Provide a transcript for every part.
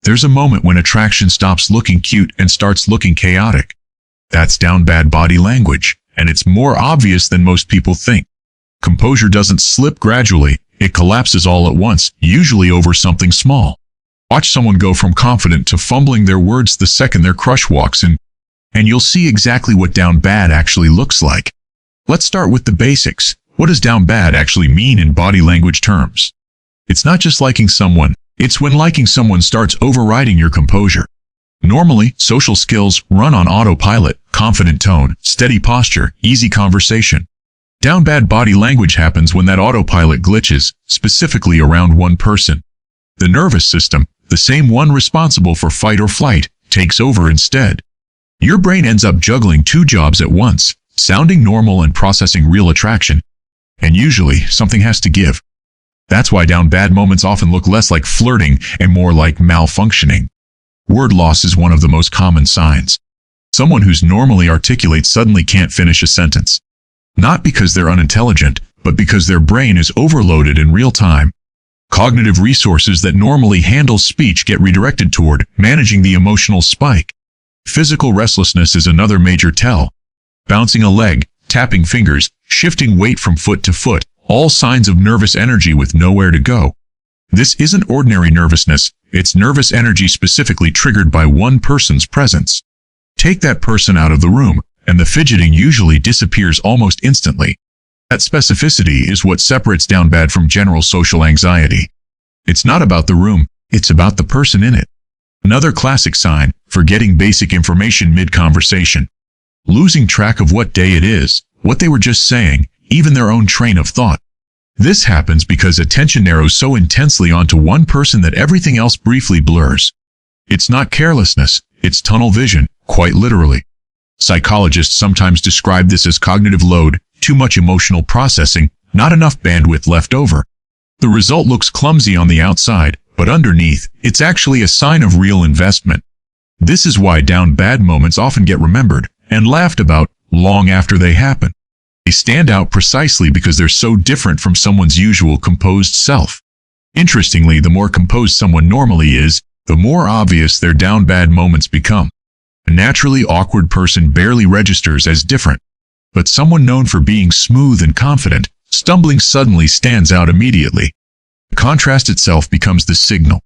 There's a moment when attraction stops looking cute and starts looking chaotic. That's down bad body language, and it's more obvious than most people think. Composure doesn't slip gradually, it collapses all at once, usually over something small. Watch someone go from confident to fumbling their words the second their crush walks in, and you'll see exactly what down bad actually looks like. Let's start with the basics. What does down bad actually mean in body language terms? It's not just liking someone, it's when liking someone starts overriding your composure. Normally, social skills run on autopilot, confident tone, steady posture, easy conversation. Down bad body language happens when that autopilot glitches, specifically around one person. The nervous system, the same one responsible for fight or flight, takes over instead. Your brain ends up juggling two jobs at once, sounding normal and processing real attraction. And usually, something has to give. That's why down bad moments often look less like flirting and more like malfunctioning. Word loss is one of the most common signs. Someone who's normally articulate suddenly can't finish a sentence. Not because they're unintelligent, but because their brain is overloaded in real time. Cognitive resources that normally handle speech get redirected toward managing the emotional spike. Physical restlessness is another major tell. Bouncing a leg, tapping fingers, shifting weight from foot to foot, all signs of nervous energy with nowhere to go. This isn't ordinary nervousness, it's nervous energy specifically triggered by one person's presence. Take that person out of the room, and the fidgeting usually disappears almost instantly. That specificity is what separates down bad from general social anxiety. It's not about the room, it's about the person in it. Another classic sign, forgetting basic information mid-conversation. Losing track of what day it is, what they were just saying, even their own train of thought. This happens because attention narrows so intensely onto one person that everything else briefly blurs. It's not carelessness, it's tunnel vision, quite literally. Psychologists sometimes describe this as cognitive load, too much emotional processing, not enough bandwidth left over. The result looks clumsy on the outside, but underneath, it's actually a sign of real investment. This is why down bad moments often get remembered and laughed about long after they happen. They stand out precisely because they're so different from someone's usual composed self. Interestingly, the more composed someone normally is, the more obvious their down bad moments become. A naturally awkward person barely registers as different. But someone known for being smooth and confident, stumbling suddenly stands out immediately. The contrast itself becomes the signal.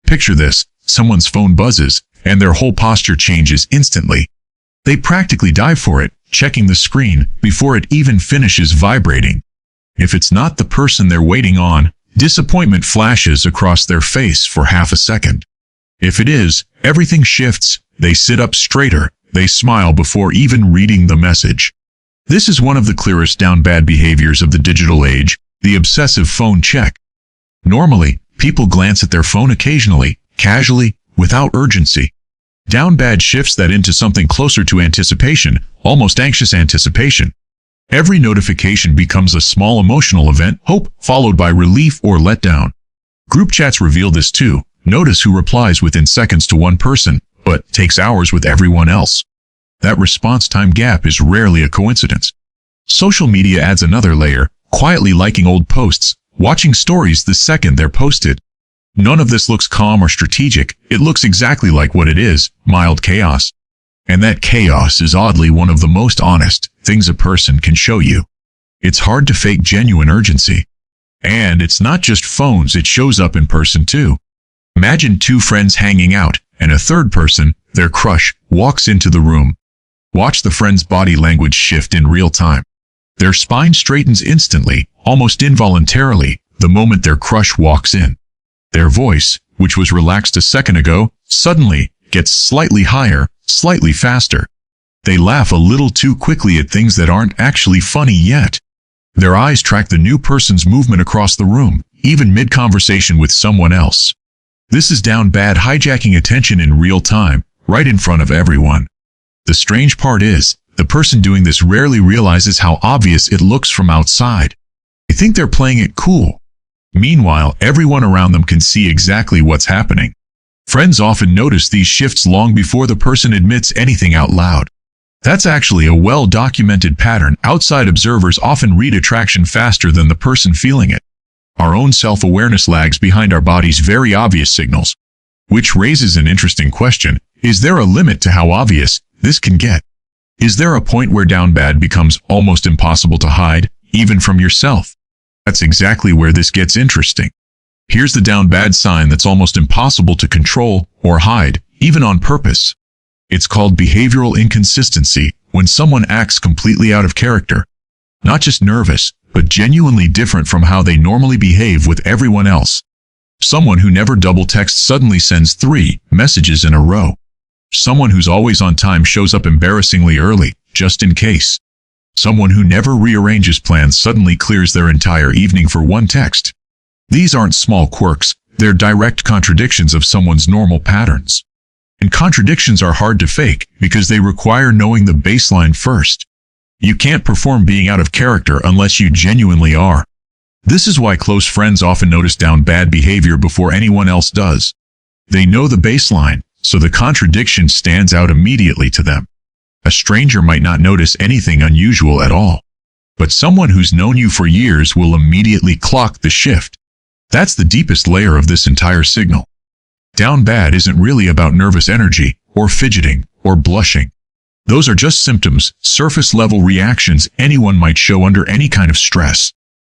Picture this, someone's phone buzzes, and their whole posture changes instantly. They practically dive for it, checking the screen before it even finishes vibrating. If it's not the person they're waiting on, disappointment flashes across their face for half a second. If it is, everything shifts, they sit up straighter, they smile before even reading the message. This is one of the clearest down bad behaviors of the digital age, the obsessive phone check. Normally, people glance at their phone occasionally, casually, without urgency. Down bad shifts that into something closer to anticipation, almost anxious anticipation. Every notification becomes a small emotional event, hope, followed by relief or letdown. Group chats reveal this too. Notice who replies within seconds to one person, but takes hours with everyone else. That response time gap is rarely a coincidence. Social media adds another layer, quietly liking old posts, watching stories the second they're posted. None of this looks calm or strategic, it looks exactly like what it is, mild chaos. And that chaos is oddly one of the most honest things a person can show you. It's hard to fake genuine urgency. And it's not just phones, it shows up in person too. Imagine two friends hanging out, and a third person, their crush, walks into the room. Watch the friend's body language shift in real time. Their spine straightens instantly, almost involuntarily, the moment their crush walks in. Their voice, which was relaxed a second ago, suddenly gets slightly higher, slightly faster. They laugh a little too quickly at things that aren't actually funny yet. Their eyes track the new person's movement across the room, even mid-conversation with someone else. This is down bad hijacking attention in real time, right in front of everyone. The strange part is, the person doing this rarely realizes how obvious it looks from outside. They think they're playing it cool. Meanwhile, everyone around them can see exactly what's happening. Friends often notice these shifts long before the person admits anything out loud. That's actually a well-documented pattern. Outside observers often read attraction faster than the person feeling it. Our own self-awareness lags behind our body's very obvious signals. Which raises an interesting question. Is there a limit to how obvious this can get? Is there a point where down bad becomes almost impossible to hide, even from yourself? That's exactly where this gets interesting. Here's the down bad sign that's almost impossible to control or hide, even on purpose. It's called behavioral inconsistency, when someone acts completely out of character. Not just nervous, but genuinely different from how they normally behave with everyone else. Someone who never double texts suddenly sends 3 messages in a row. Someone who's always on time shows up embarrassingly early, just in case. Someone who never rearranges plans suddenly clears their entire evening for one text. These aren't small quirks, they're direct contradictions of someone's normal patterns. And contradictions are hard to fake because they require knowing the baseline first. You can't perform being out of character unless you genuinely are. This is why close friends often notice down bad behavior before anyone else does. They know the baseline, so the contradiction stands out immediately to them. A stranger might not notice anything unusual at all, but someone who's known you for years will immediately clock the shift. That's the deepest layer of this entire signal. Down bad isn't really about nervous energy, or fidgeting, or blushing. Those are just symptoms, surface-level reactions anyone might show under any kind of stress.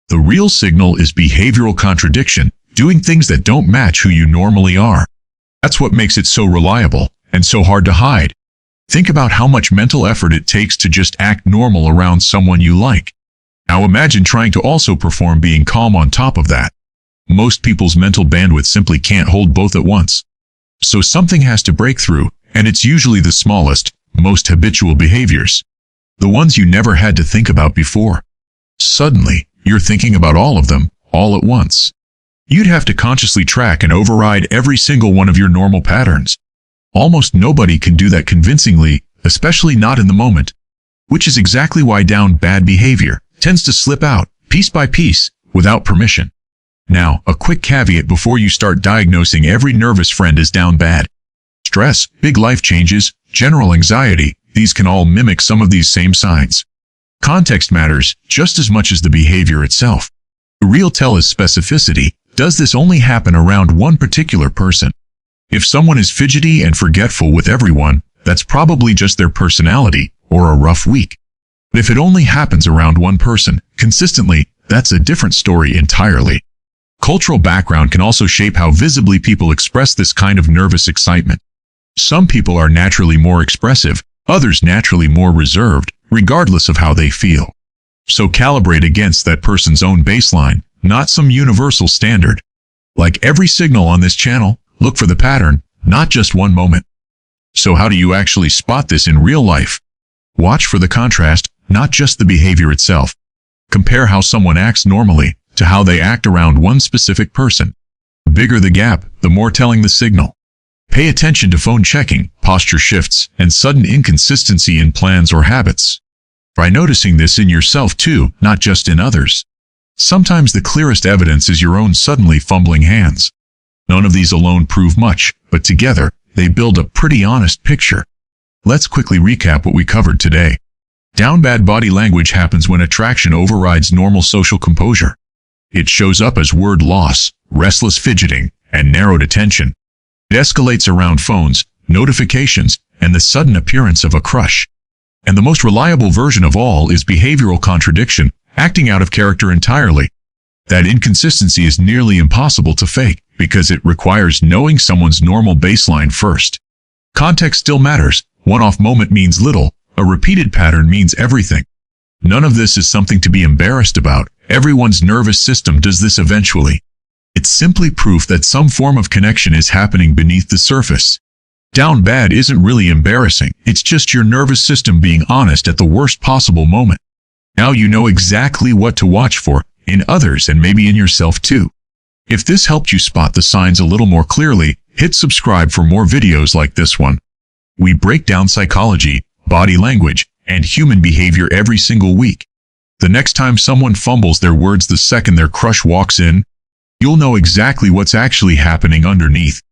The real signal is behavioral contradiction, doing things that don't match who you normally are. That's what makes it so reliable, and so hard to hide. Think about how much mental effort it takes to just act normal around someone you like. Now imagine trying to also perform being calm on top of that. Most people's mental bandwidth simply can't hold both at once. So something has to break through, and it's usually the smallest, most habitual behaviors. The ones you never had to think about before. Suddenly, you're thinking about all of them, all at once. You'd have to consciously track and override every single one of your normal patterns. Almost nobody can do that convincingly, especially not in the moment. Which is exactly why down bad behavior tends to slip out, piece by piece, without permission. Now, a quick caveat before you start diagnosing every nervous friend as down bad. Stress, big life changes, general anxiety, these can all mimic some of these same signs. Context matters just as much as the behavior itself. The real tell is specificity. Does this only happen around one particular person? If someone is fidgety and forgetful with everyone, that's probably just their personality or a rough week. But if it only happens around one person, consistently, that's a different story entirely. Cultural background can also shape how visibly people express this kind of nervous excitement. Some people are naturally more expressive, others naturally more reserved, regardless of how they feel. So calibrate against that person's own baseline, not some universal standard. Like every signal on this channel, look for the pattern, not just one moment. So how do you actually spot this in real life? Watch for the contrast, not just the behavior itself. Compare how someone acts normally to how they act around one specific person. The bigger the gap, the more telling the signal. Pay attention to phone checking, posture shifts, and sudden inconsistency in plans or habits. Try noticing this in yourself too, not just in others. Sometimes the clearest evidence is your own suddenly fumbling hands. None of these alone prove much, but together, they build a pretty honest picture. Let's quickly recap what we covered today. Down bad body language happens when attraction overrides normal social composure. It shows up as word loss, restless fidgeting, and narrowed attention. It escalates around phones, notifications, and the sudden appearance of a crush. And the most reliable version of all is behavioral contradiction, acting out of character entirely. That inconsistency is nearly impossible to fake, because it requires knowing someone's normal baseline first. Context still matters. One-off moment means little, a repeated pattern means everything. None of this is something to be embarrassed about. Everyone's nervous system does this eventually. It's simply proof that some form of connection is happening beneath the surface. Down bad isn't really embarrassing, it's just your nervous system being honest at the worst possible moment. Now you know exactly what to watch for, in others and maybe in yourself too. If this helped you spot the signs a little more clearly, hit subscribe for more videos like this one. We break down psychology, body language, and human behavior every single week. The next time someone fumbles their words the second their crush walks in, you'll know exactly what's actually happening underneath.